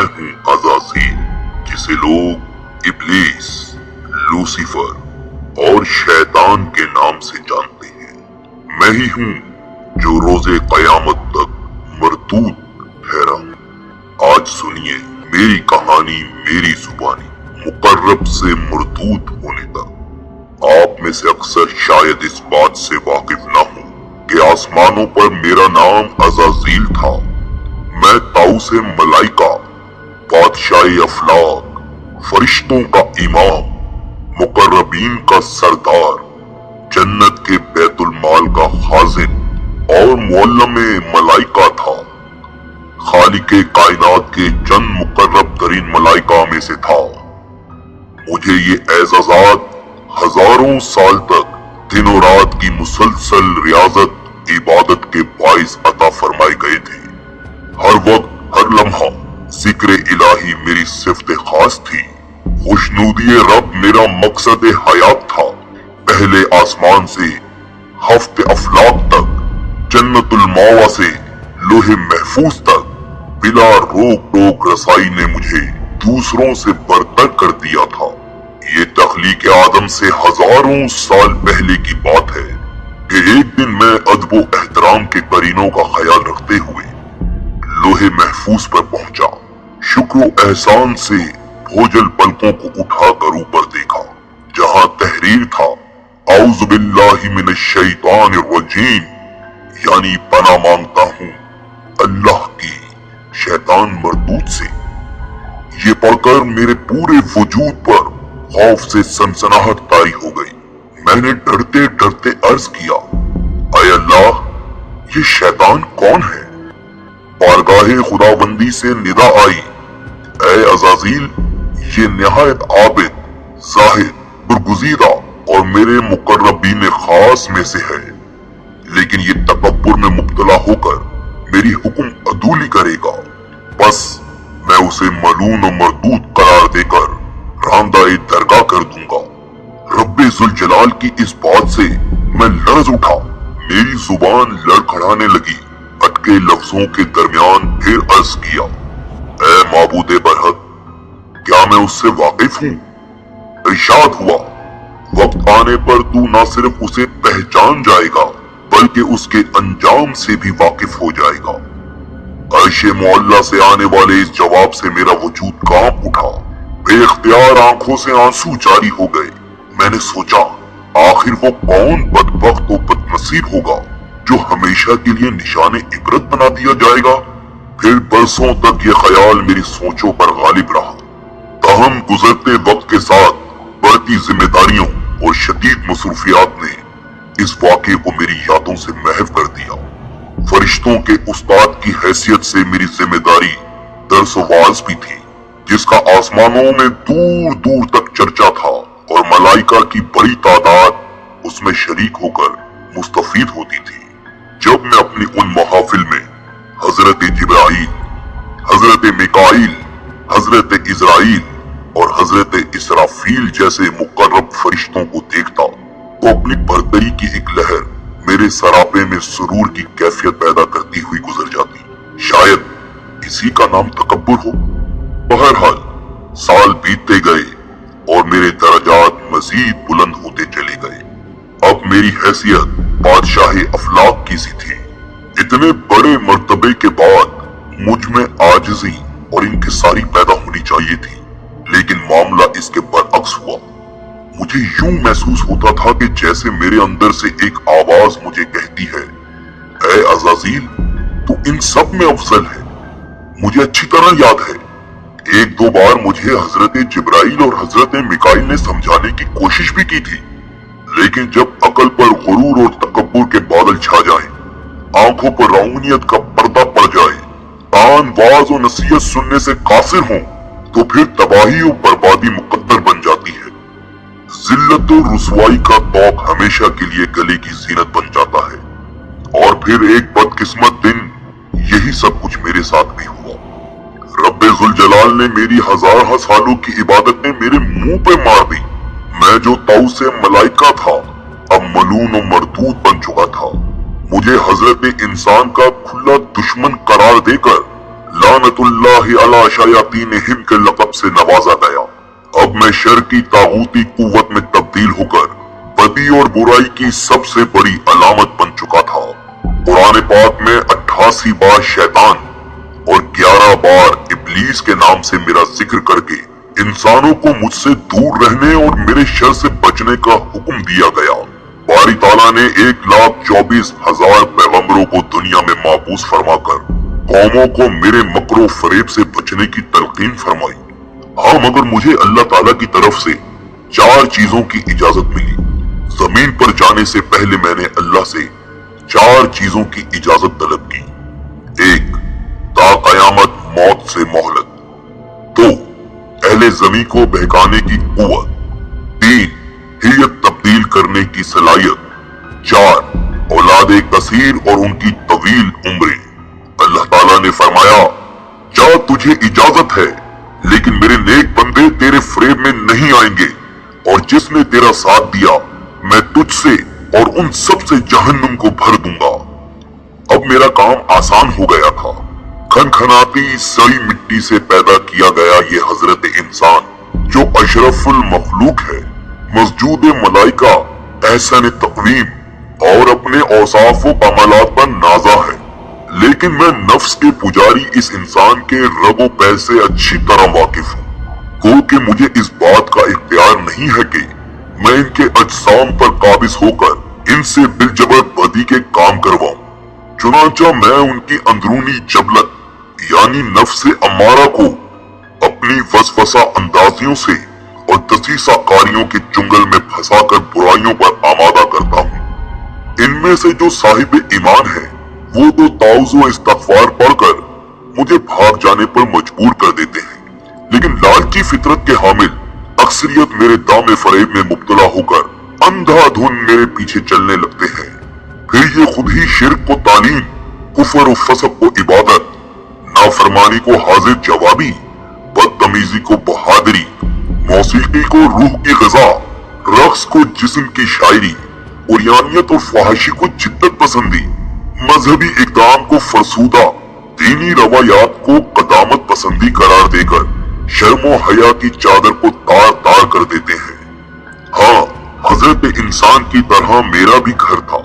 मैं हूँ अज़ाज़ील, जिसे लोग इब्लीस, लूसीफर और शैतान के नाम से जानते हैं। मैं ही हूँ जो रोजे कयामत तक मरदूद ठहरा हूँ। आज सुनिए मेरी कहानी मेरी जुबानी, मुकर्रब से मरदूद होने तक। आप में से अक्सर शायद इस बात से वाकिफ ना हो कि आसमानों पर मेरा नाम अज़ाज़ील था। मैं ताऊसे मलाइका, बादशाही अफलाक, फरिश्तों का इमाम, मुकर्रबीन का सरदार, जन्नत के बैतुल माल का खाजिन और मुअल्लमे मलाइका था। खालिके कायनात के चंद मुकर्रब तरीन मलाइका में से था। मुझे ये एजाज़ात हजारों साल तक दिनों रात की मुसलसल रियाजत इबादत के बाइस अता फरमाए गए थे। हर वक्त हर लम्हा जिक्र इलाही मेरी सिफ्त खास थी। खुशनूदी रब मेरा मकसद हयात था। पहले आसमान से हफ्ते अफलाक तक, जन्नतुल मावा से लोहे महफूज तक बिला रोक टोक रसाई ने मुझे दूसरों से बरतर कर दिया था। ये तख्लीक आदम से हजारों साल पहले की बात है कि एक दिन मैं अदबो एहतराम के करीनों का ख्याल रखते हुए लोहे महफूज पर पहुंचा। शुक्र एहसान से भोजल पलकों को उठाकर ऊपर देखा, जहां तहरीर था औज़ु बिल्लाहि मिनश शैतानिर रजीम, यानी पनाह मांगता हूँ अल्लाह की शैतान मरदूद से। ये पढ़कर मेरे पूरे वजूद पर खौफ से सनसनाहट तारी हो गई। मैंने डरते डरते अर्ज किया, ऐ अल्लाह, ये शैतान कौन है? बारगाहे खुदाबंदी से निदा आई, ऐ अज़ाज़ील, ये निहायत आबिद, जाहिद, बरगुज़ीदा और मेरे मुकर्रबीन खास में से है, लेकिन ये तकब्बुर में मुब्तला होकर मेरी हुक्म अदूली करेगा। बस मैं उसे मलून और मरदूद करार देकर रांदाए दरगाह कर दूंगा। रब्बे जुल जलाल की इस बात से मैं लर्ज उठा। मेरी जुबान लड़खड़ाने लगी। अटके लफ्जों के दरमियान फिर अर्ज किया, ऐ माबूदे बरहक, क्या मैं उससे वाकिफ हूँ? इरशाद हुआ, वक्त आने पर तू न सिर्फ उसे पहचान जाएगा बल्कि उसके अंजाम से भी वाकिफ हो जाएगा। अर्शे मुअल्ला से आने वाले इस जवाब से मेरा वजूद कांप उठा। बेख्तियार आंखों से आंसू जारी हो गए। मैंने सोचा, आखिर वो कौन बदबख्त और बदनसीब होगा जो हमेशा के लिए निशाने इबरत बना दिया जाएगा। फिर बरसों तक ये ख्याल मेरी सोचों पर गालिब रहा। ताहम गुजरते वक्त के साथ बढ़ती जिम्मेदारियों और शदीद मसरूफियात ने इस वाक़े को मेरी यादों से महव कर दिया। फरिश्तों के उस्ताद की हैसियत से मेरी जिम्मेदारी दरस-ओ-वाज़ भी थी, जिसका आसमानों में दूर दूर तक चर्चा था और मलाइका की बड़ी तादाद उसमें शरीक होकर मुस्तफीद होती थी। जब मैं अपनी उन महाफिल में हजरत जिब्राइल, हजरत मिकाईल, हजरत इजराइल और हजरत इसराफील जैसे मुकर्रब फरिश्तों को देखता तो अपनी बरतरी की एक लहर मेरे सरापे में सुरूर की कैफियत पैदा करती हुई गुजर जाती। शायद इसी का नाम तकब्बुर हो। बहरहाल साल बीतते गए और मेरे दर्जात मजीद बुलंद होते चले गए। अब मेरी हैसियत बादशाही अफलाक की सी थी। इतने बड़े मर्तबे के बाद मुझ में आजिज़ी और इंकिसारी पैदा होनी चाहिए थी, लेकिन मामला इसके बरअक्स हुआ। मुझे यूं महसूस होता था कि जैसे मेरे अंदर से एक आवाज मुझे कहती है, ऐ अज़ाज़ील, तू इन सब में अफजल है। मुझे अच्छी तरह याद है, एक दो बार मुझे हजरत जिब्राइल और हजरत मिकाईल ने समझाने की कोशिश भी की थी, लेकिन जब अकल पर गुरूर और तकब्बुर के बादल छा जाएं, आंखों पर रऊनियत का पर्दा पड़ जाए, कान वाज और नसीहत सुनने से कासिर हों, तो फिर तबाही और बर्बादी मुकद्दर बन जाती है। जिल्लत और रुसवाई का तौक हमेशा के लिए गले की जीनत बन जाता है। और फिर एक बदकिस्मत दिन यही सब कुछ मेरे साथ भी हुआ। रब्बे जुल जलाल ने मेरी हजारों सालों की इबादतें मेरे मुंह पे मार दी। मैं जो ताऊसे मलाइका था अब मलून और मरदूद बन चुका था। मुझे हजरत इंसान का खुला दुश्मन करार देकर लानतुल्लाहि अला शयातीनिहिम के लक़ब से नवाजा गया। अब मैं शर की तागूती कुव्वत में तब्दील होकर बदी और बुराई की सबसे बड़ी अलामत बन चुका था। कुरान पाक में 88 बार शैतान और 11 बार इब्लीस के नाम से मेरा जिक्र करके इंसानों को मुझसे दूर रहने और मेरे शर से बचने का हुक्म दिया गया। बारी ताला ने 1,24,000 पैगंबरों को दुनिया में माबूस फरमाकर कौमों को मेरे मकरो फरेब से बचने की तलकीन फरमाई। हाँ, मगर मुझे अल्लाह ताला की तरफ से 4 चीजों की इजाजत मिली। जमीन पर जाने से पहले मैंने अल्लाह से 4 चीजों की इजाजत तलब की। 1, ता कयामत मौत से मोहलत। 2, अहले ज़मीं को बहकाने की कुव्वत। 3, हियत तब्दील करने की सलाहियत। 4, औलादे कसीर और उनकी तवील उम्रें। अल्लाह ताला ने फरमाया, जा तुझे इजाजत है, लेकिन मेरे नेक बंदे तेरे फ्रेब में नहीं आएंगे, और जिसने तेरा साथ दिया मैं तुझसे और उन सब से जहन्नुम को भर दूंगा। अब मेरा काम आसान हो गया था। खनखनाती सड़ी मिट्टी से पैदा किया गया ये हजरत इंसान जो अशरफुल मखलूक है, मस्जूद मलाइका, एहसन तक़वीम और अपने औसाफ व कमालात पर नाजा है। लेकिन मैं नफ्स के पुजारी इस इंसान के रगो पैर से अच्छी तरह वाकिफ हूँ। गो कि मुझे इस बात का इख्तियार नहीं है कि मैं इनके अजसाम पर काबिज होकर इनसे बिलजबर बदी के काम करवाऊं। चुनांचा मैं उनकी अंदरूनी जबलत यानी नफ्स अम्मारा को अपनी वसवसा अंदाजियों से और दसीसा कारियों के चुंगल में फंसाकर बुराइयों पर आमादा करता हूँ। इनमें से जो साहिब ईमान है वो तो ताउज़ो इस्तग़फ़ार पढ़कर मुझे भाग जाने पर मजबूर कर देते हैं, लेकिन लालची फितरत के हामिल अक्सरियत मेरे दामे फरेब में मुब्तला होकर अंधाधुन मेरे पीछे चलने लगते हैं। फिर ये खुद ही शिर्क को तालीम, कुफर और फसक को इबादत, नाफरमानी को हाजिर जवाबी, बदतमीजी को बहादुरी, मौसीकी को रूह की ग़िज़ा, रक्स को जिस्म की शायरी, उरियानियत और फ़ाहिशी को जिद्दत पसंदी, मजहबी इक़दाम को फरसूदा, दीनी रवायात को कदामत पसंदी करार देकर शर्मो हया की चादर को तार तार कर देते हैं। हाँ, हजरत इंसान की तरह मेरा भी घर था,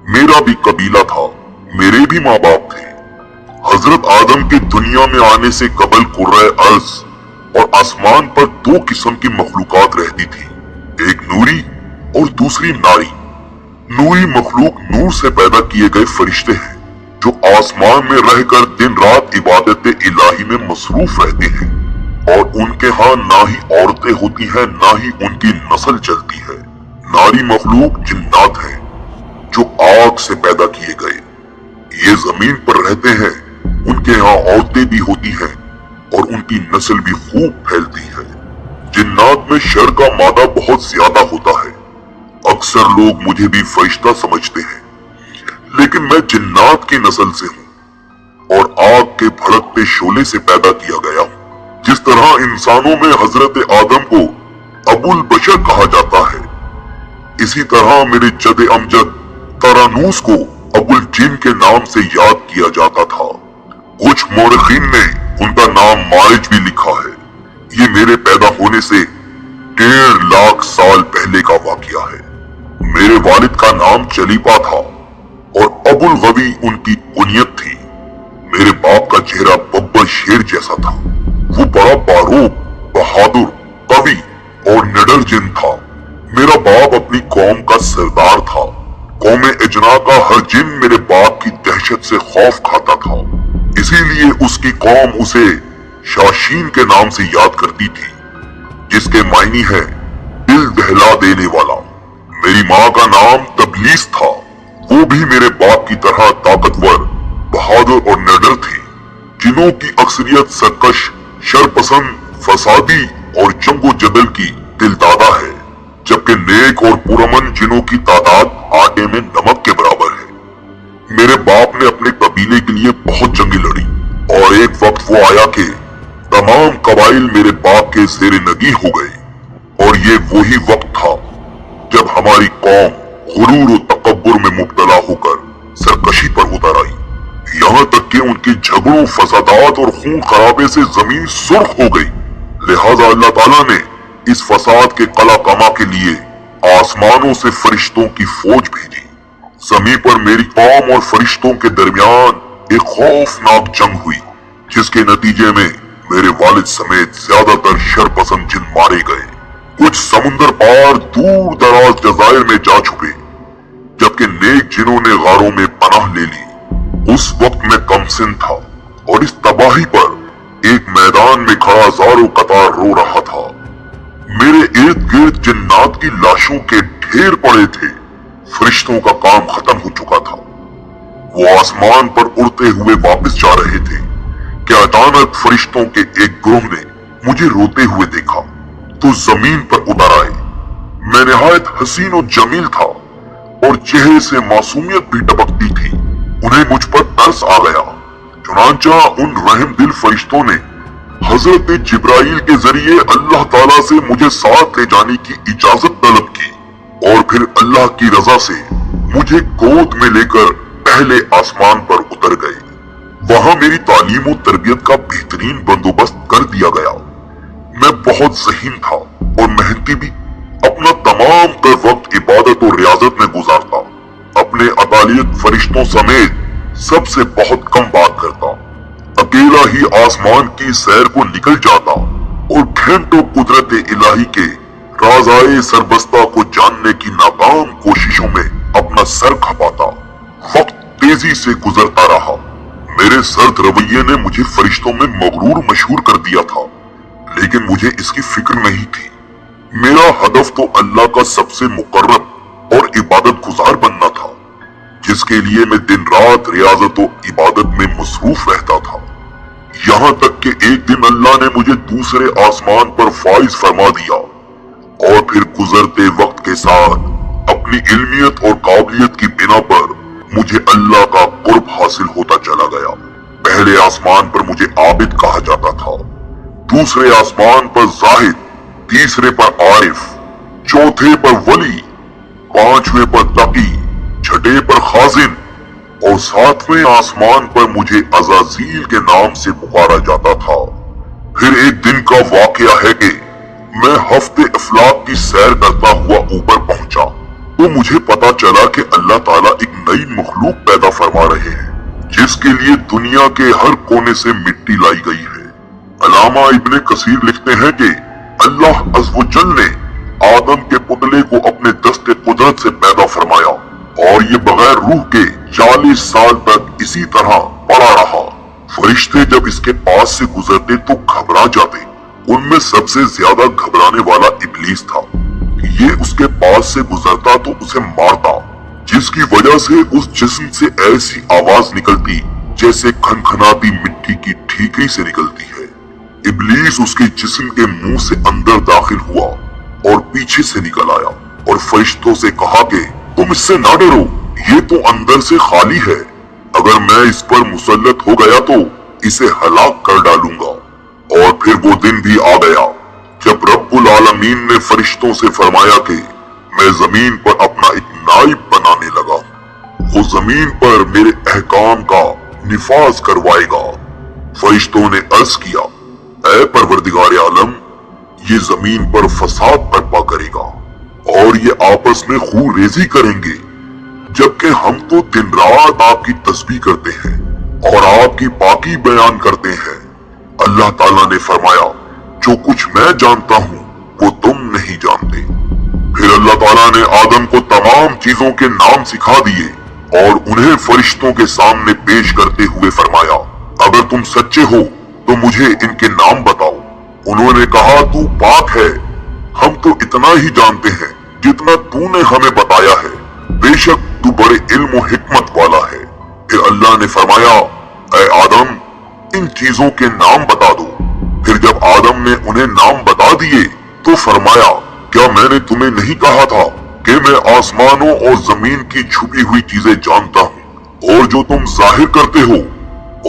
मेरा भी कबीला था, मेरे भी माँ बाप थे। हजरत आदम के दुनिया में आने से कबल कुर्रे अर्ज और आसमान पर 2 किस्म की मखलूकात रहती थी, एक नूरी और दूसरी नारी। नूरी मखलूक नूर से पैदा किए गए फरिश्ते हैं जो आसमान में रहकर दिन रात इबादत इलाही में मसरूफ रहते हैं, और उनके यहाँ ना ही औरतें होती हैं ना ही उनकी नस्ल चलती है। नारी मखलूक जिन्नात हैं जो आग से पैदा किए गए, ये जमीन पर रहते हैं। उनके यहाँ औरतें भी होती हैं और उनकी नस्ल भी खूब फैलती है। जिन्नात में शर का मादा बहुत ज्यादा होता है। अक्सर लोग मुझे भी फरिश्ता समझते हैं, लेकिन मैं जिन्नात की नस्ल से हूँ और आग के भड़कते शोले से पैदा किया गया हूँ। जिस तरह इंसानों में हजरत आदम को अबुल बशर कहा जाता है, इसी तरह मेरे जद अमजद तरानूस को अबुल जिन के नाम से याद किया जाता था। कुछ मौरखीन ने उनका नाम मारिज भी लिखा है। ये मेरे पैदा होने से 1.5 लाख साल पहले का वाकया है। मेरे वालिद का नाम चलीपा था और अबुल गवी उनकी कुनियत थी। मेरे बाप का चेहरा बब्बर शेर जैसा था। वो बड़ा बारूद, बहादुर, कवि और निडर जिन था। मेरा बाप अपनी कौम का सरदार था। कौम इजना का हर जिन मेरे बाप की दहशत से खौफ खाता था, इसीलिए उसकी कौम उसे शाशीन के नाम से याद करती थी, जिसके मायने है दिल दहला देने वाला। मेरी माँ का नाम तबलीस था। वो भी मेरे बाप की तरह ताकतवर, बहादुर और निडर थी। जिनों की अक्सरियत सरकश, शरपसंद, फसादी और जंगो जदल की दिलदादा है, जबकि नेक और पुरअमन जिनों की तादाद आटे में नमक के बराबर है। मेरे बाप ने अपने कबीले के लिए बहुत जंगें लड़ी और एक वक्त वो आया कि तमाम कबाइल मेरे बाप के ज़ेरे नगी हो गए, और ये वही वक्त था जब हमारी कौम गुरूर और तकब्बुर में मुब्तला होकर सरकशी पर उतर आई। यहाँ तक कि उनके के झगड़ों, फसादात और खून खराबे से जमीन सुर्ख हो गई। लिहाजा अल्लाह ताला ने इस फसाद के कला कमा के लिए आसमानों से फरिश्तों की फौज भेजी। जमीन पर मेरी कौम और फरिश्तों के दरमियान एक खौफनाक जंग हुई, जिसके नतीजे में मेरे वालिद समेत ज्यादातर शरपसंद जिन मारे गए। कुछ समुंदर पार दूर दराज जजायर में जा छुपे, जबकि नेक जिनों ने गारों में पनाह ले ली। उस वक्त मैं कमसिन था और इस तबाही पर एक मैदान में खड़ा जारो कतार रो रहा था। मेरे इर्द गिर्द जिन्नात की लाशों के ढेर पड़े थे। फरिश्तों का काम खत्म हो चुका था। वो आसमान पर उड़ते हुए वापस जा रहे थे कि अचानक फरिश्तों के एक ग्रुप ने मुझे रोते हुए देखा तो जमीन पर उतर आए। मैं निहायत हसीन और जमील था और चेहरे से मासूमियत भी टपकती थी। उन्हें मुझ पर तरस आ गया। चुनांचा उन रहम दिल फरिश्तों ने हजरत जिब्राइल के जरिए अल्लाह ताला से मुझे साथ ले जाने की इजाजत तलब की और फिर अल्लाह की रजा से मुझे गोद में लेकर पहले आसमान पर उतर गए। वहां मेरी तालीम और तरबियत का बेहतरीन बंदोबस्त कर दिया गया। मैं बहुत ज़हीन था और मेहनती भी। अपना तमाम तर वक्त इबादत और रियाजत में गुजारता। अपने अतालियत फरिश्तों समेत सबसे बहुत कम बात करता। अकेला ही आसमान की सैर को निकल जाता और घंटों कुदरत इलाही के राज़ाए सरबस्ता को जानने की नाकाम कोशिशों में अपना सर खपाता। वक्त तेजी से गुजरता रहा। मेरे सर्द रवैये ने मुझे फरिश्तों में मगरूर मशहूर कर दिया था, लेकिन मुझे इसकी फिक्र नहीं थी। मेरा हदफ तो अल्लाह का सबसे मुकर्रब और इबादत गुजार बनना था, जिसके लिए मैं दिन रात रियाजत और इबादत में मसरूफ रहता था। यहाँ तक कि एक दिन अल्लाह ने मुझे दूसरे आसमान पर फाइज फरमा दिया और फिर गुजरते वक्त के साथ अपनी इल्मियत और काबिलियत की बिना पर मुझे अल्लाह का कुर्ब हासिल होता चला गया। पहले आसमान पर मुझे आबिद कहा जाता था, दूसरे आसमान पर जाहिद, तीसरे पर आरिफ, चौथे पर वली, पांचवें पर तकी, छठे पर खाजिन और सातवें आसमान पर मुझे अज़ाज़ील के नाम से पुकारा जाता था। फिर एक दिन का वाकया है कि मैं हफ्ते अफलाक की सैर करता हुआ ऊपर पहुंचा तो मुझे पता चला कि अल्लाह ताला एक नई मखलूक पैदा फरमा रहे हैं, जिसके लिए दुनिया के हर कोने से मिट्टी लाई गई है। अल्लामा इब्ने कसीर लिखते हैं कि अल्लाह अज़्वजल ने आदम के पुतले को अपने दस्ते कुदरत से पैदा फरमाया और ये बगैर रूह के 40 साल तक इसी तरह पड़ा रहा। फरिश्ते जब इसके पास से गुजरते तो घबरा जाते। उनमें सबसे ज्यादा घबराने वाला इब्लीस था। ये उसके पास से गुजरता तो उसे मारता, जिसकी वजह से उस जिस्म से ऐसी आवाज निकलती जैसे खनखनाती मिट्टी की ठीकरी से निकलती है। इब्लीस उसके जिस्म के मुंह से अंदर दाखिल हुआ और पीछे से निकल आया और फरिश्तों से कहा कि तुम इससे ना डरो, ये तो अंदर से खाली है। अगर मैं इस पर मुसल्लत हो गया तो इसे हलाक कर डालूंगा। और फिर वो दिन भी आ गया जब रब्बुल आलमीन ने फरिश्तों से फरमाया कि मैं जमीन पर अपना एक नाइब बनाने लगा। वो जमीन पर मेरे अहकाम का निफाज करवाएगा। फरिश्तों ने अर्ज किया, ऐ परवरदिगार आलम, ये जमीन पर फसाद बर्पा करेगा और ये आपस में खून रेजी करेंगे, जबकि हम तो दिन रात आपकी तस्बीह करते हैं और आपकी पाकी बयान करते हैं। अल्लाह ताला ने फरमाया, जो कुछ मैं जानता हूँ वो तुम नहीं जानते। फिर अल्लाह ताला ने आदम को तमाम चीजों के नाम सिखा दिए और उन्हें फरिश्तों के सामने पेश करते हुए फरमाया, अगर तुम सच्चे हो तो मुझे इनके नाम बताओ। उन्होंने कहा, तू पाक है, हम तो इतना ही जानते हैं जितना तूने हमें बताया है। बेशक तू बड़े इल्म और हिकमत वाला है। फिर अल्लाह ने फरमाया, ऐ आदम, इन चीजों के नाम बता दो। फिर जब आदम ने उन्हें नाम बता दिए तो फरमाया, क्या मैंने तुम्हें नहीं कहा था कि मैं आसमानों और जमीन की छुपी हुई चीजें जानता हूँ और जो तुम जाहिर करते हो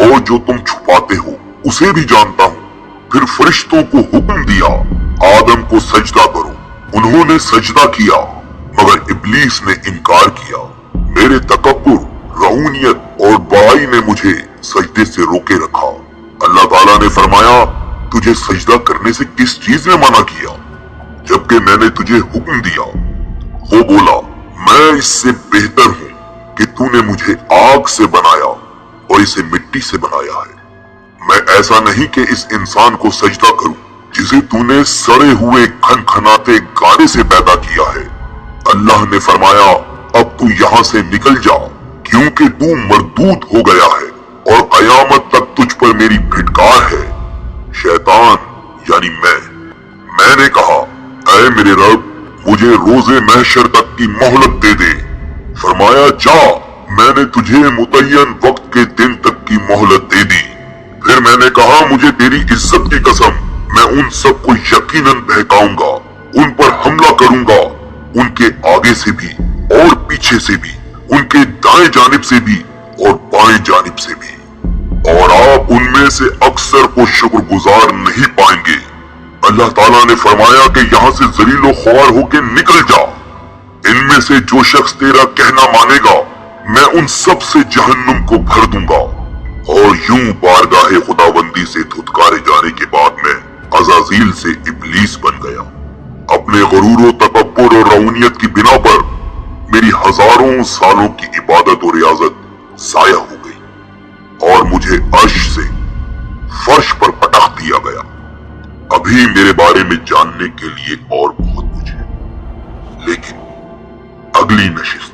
और जो तुम छुपाते हो उसे भी जानता हूँ। फिर फरिश्तों को हुक्म दिया, आदम को सजदा करो। उन्होंने सजदा किया मगर इब्लीस ने इनकार किया। मेरे तकब्बुर, रऊनियत और बड़ाई ने मुझे सजदे से फरमाया, तुझे सजदा करने से किस चीज ने मना किया जबकि मैंने तुझे हुक्म दिया? वो बोला, मैं इससे बेहतर हूं कि तूने मुझे आग से बनाया और इसे मिट्टी से बनाया है। मैं ऐसा नहीं कि इस इंसान को सजदा करूं जिसे तूने सड़े हुए खनखनाते गारे से पैदा किया है। अल्लाह ने फरमाया, अब तू यहाँ से निकल जा क्योंकि तू मरदूद हो गया है और कयामत तक तुझ पर मेरी फिटकार है। शैतान यानी मैंने कहा, ऐ मेरे रब, मुझे रोजे महशर तक की मोहलत दे दे। फरमाया, जा, मैंने तुझे मुतय्यन वक्त के दिन तक की मोहलत दे दी। फिर मैंने कहा, मुझे तेरी इज्जत की कसम, मैं उन सबको यकीनन बहकाऊंगा, उन पर हमला करूंगा, उनके आगे से भी और पीछे से भी, उनके दाएं जानिब से भी और बाएं जानिब से भी, और आप उनमें से अक्सर को शुक्रगुजार नहीं पाएंगे। अल्लाह ताला ने फरमाया कि यहाँ से जलीलो ख्वार होके निकल जा। इनमें से जो शख्स तेरा कहना मानेगा, मैं उन सब से जहन्नुम को भर दूंगा। और यूं बारगाहे खुदाबंदी से धुतकारे जाने के बाद मैं अज़ाज़ील से इब्लीस बन गया। अपने गुरूर तकब्बुर और रऊनियत की बिना पर मेरी हजारों सालों की इबादत और रियाजत जाया हो गई और मुझे अर्श से फर्श पर पटक दिया गया। अभी मेरे बारे में जानने के लिए और बहुत कुछ है, लेकिन अगली नशिस्त